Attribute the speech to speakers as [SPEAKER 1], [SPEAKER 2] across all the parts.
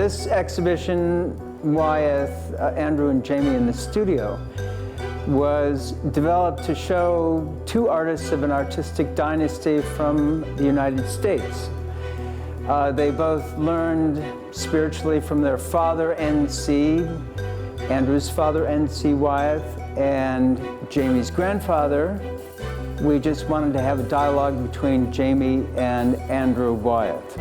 [SPEAKER 1] This exhibition, WYETH, Andrew and Jamie in the studio, was developed to show two artists of an artistic dynasty from the United States. They both learned spiritually from their father, N.C., Andrew's father, N.C. Wyeth, and Jamie's grandfather. We just wanted to have a dialogue between Jamie and Andrew Wyeth.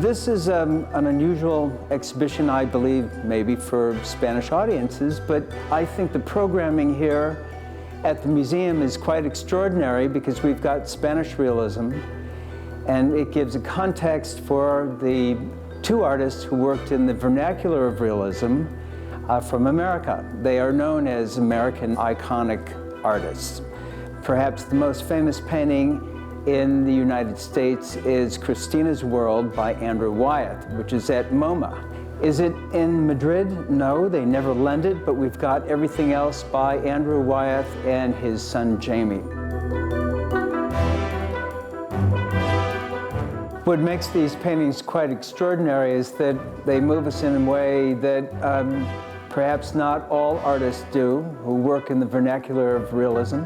[SPEAKER 1] This is an unusual exhibition, I believe, maybe for Spanish audiences, but I think the programming here at the museum is quite extraordinary because we've got Spanish realism, and it gives a context for the two artists who worked in the vernacular of realism from America. They are known as American iconic artists. Perhaps the most famous painting in the United States is Christina's World by Andrew Wyeth, which is at MoMA. Is it in Madrid? No, they never lend it, but we've got everything else by Andrew Wyeth and his son Jamie. What makes these paintings quite extraordinary is that they move us in a way that perhaps not all artists do who work in the vernacular of realism.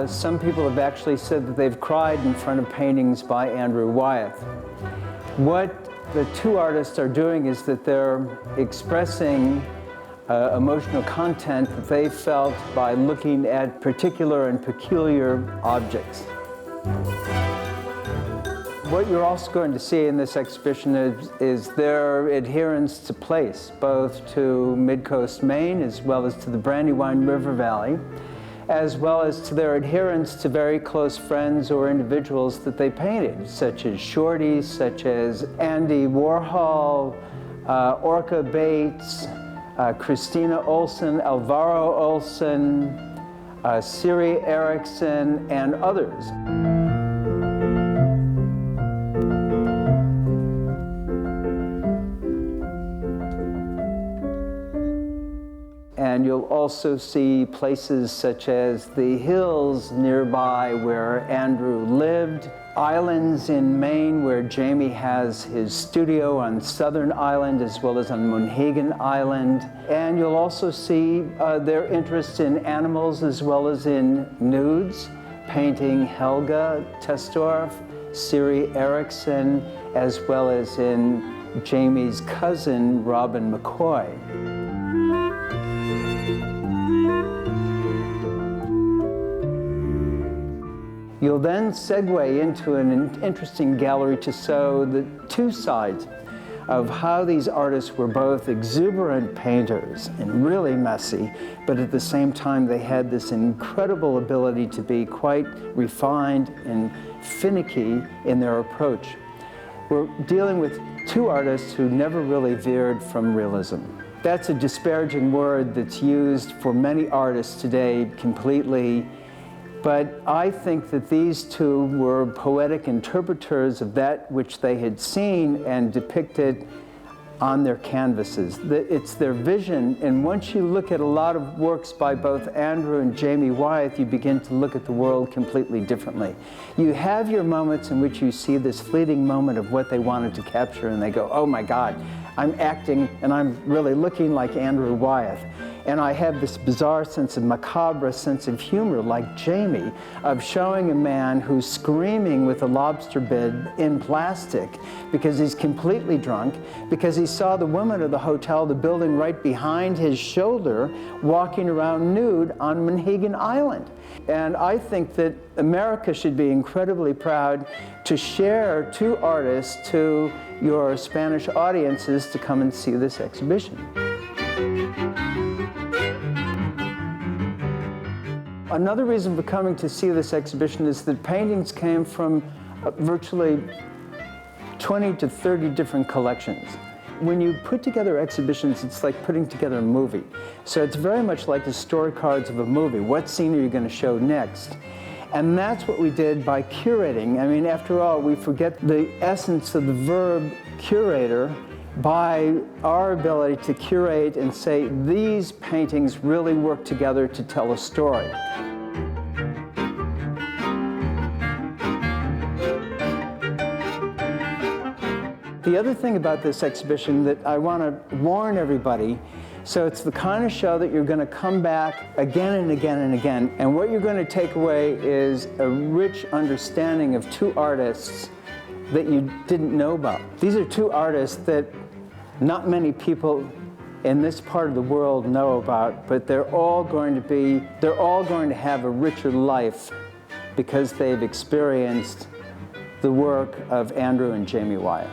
[SPEAKER 1] Some people have actually said that they've cried in front of paintings by Andrew Wyeth. What the two artists are doing is that they're expressing emotional content that they felt by looking at particular and peculiar objects. What you're also going to see in this exhibition is their adherence to place, both to Mid-Coast Maine as well as to the Brandywine River Valley, as well as to their adherence to very close friends or individuals that they painted, such as Shorty, such as Andy Warhol, Orca Bates, Christina Olsen, Alvaro Olsen, Siri Erickson, and others. And you'll also see places such as the hills nearby where Andrew lived, islands in Maine where Jamie has his studio on Southern Island as well as on Monhegan Island. And you'll also see their interest in animals as well as in nudes, painting Helga Testorf, Siri Erickson, as well as in Jamie's cousin, Robin McCoy. You'll then segue into an interesting gallery to show the two sides of how these artists were both exuberant painters and really messy, but at the same time they had this incredible ability to be quite refined and finicky in their approach. We're dealing with two artists who never really veered from realism. That's a disparaging word that's used for many artists today completely. But I think that these two were poetic interpreters of that which they had seen and depicted on their canvases. It's their vision, and once you look at a lot of works by both Andrew and Jamie Wyeth, you begin to look at the world completely differently. You have your moments in which you see this fleeting moment of what they wanted to capture, and they go, oh my God, I'm acting and I'm really looking like Andrew Wyeth. And I have this bizarre sense of macabre sense of humor, like Jamie, of showing a man who's screaming with a lobster bid in plastic because he's completely drunk, because he saw the woman of the hotel, the building right behind his shoulder, walking around nude on Monhegan Island. And I think that America should be incredibly proud to share two artists to your Spanish audiences to come and see this exhibition. Another reason for coming to see this exhibition is that paintings came from virtually 20 to 30 different collections. When you put together exhibitions, it's like putting together a movie. So it's very much like the story cards of a movie. What scene are you going to show next? And that's what we did by curating. I mean, after all, we forget the essence of the verb curator, by our ability to curate and say these paintings really work together to tell a story. The other thing about this exhibition that I want to warn everybody, so it's the kind of show that you're going to come back again and again and again, and what you're going to take away is a rich understanding of two artists that you didn't know about. These are two artists that not many people in this part of the world know about, but they're all going to have a richer life because they've experienced the work of Andrew and Jamie Wyeth.